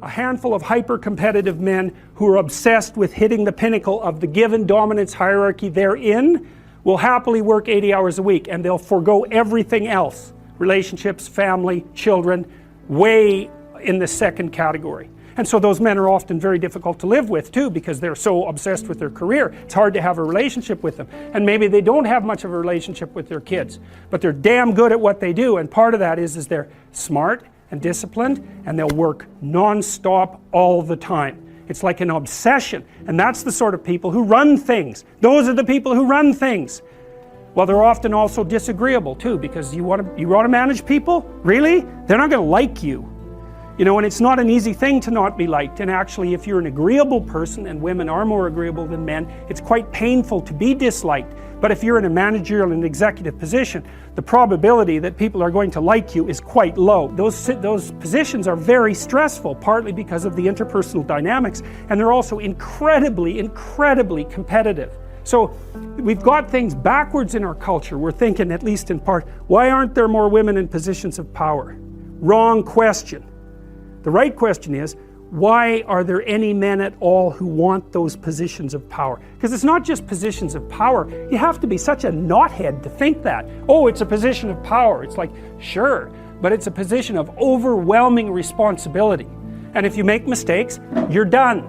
a handful of hyper-competitive men who are obsessed with hitting the pinnacle of the given dominance hierarchy they're in will happily work 80 hours a week, and they'll forego everything else, relationships, family, children, way in the second category. And so those men are often very difficult to live with too, because they're so obsessed with their career. It's hard to have a relationship with them. And maybe they don't have much of a relationship with their kids, but they're damn good at what they do, and part of that is they're smart and disciplined, and they'll work non-stop all the time. It's like an obsession, and that's the sort of people who run things. Those are the people who run things. Well, they're often also disagreeable too, because you want to manage people? Really? They're not going to like you. You know, and it's not an easy thing to not be liked, and actually if you're an agreeable person, and women are more agreeable than men, it's quite painful to be disliked. But if you're in a managerial and executive position, the probability that people are going to like you is quite low. Those positions are very stressful, partly because of the interpersonal dynamics, and they're also incredibly competitive. So we've got things backwards in our culture. We're thinking, at least in part, why aren't there more women in positions of power? Wrong question. The right question is, why are there any men at all who want those positions of power? Because it's not just positions of power. You have to be such a knothead to think that. Oh, it's a position of power. It's like, sure, but it's a position of overwhelming responsibility. And if you make mistakes, you're done.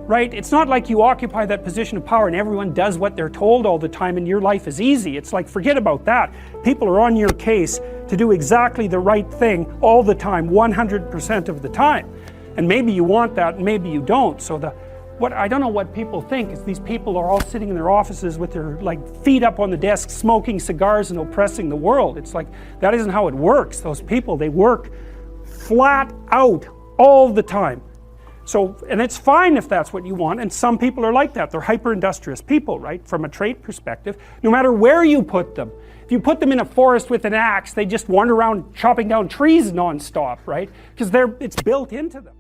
Right? It's not like you occupy that position of power and everyone does what they're told all the time and your life is easy. It's like, forget about that. People are on your case to do exactly the right thing all the time, 100% of the time. And maybe you want that and maybe you don't. So I don't know what people think is these people are all sitting in their offices with their feet up on the desk, smoking cigars and oppressing the world. It's like, that isn't how it works. Those people, they work flat out all the time. So, and it's fine if that's what you want, and some people are like that. They're hyper-industrious people, right? From a trait perspective, no matter where you put them. If you put them in a forest with an axe, they just wander around chopping down trees non-stop, right? Because it's built into them.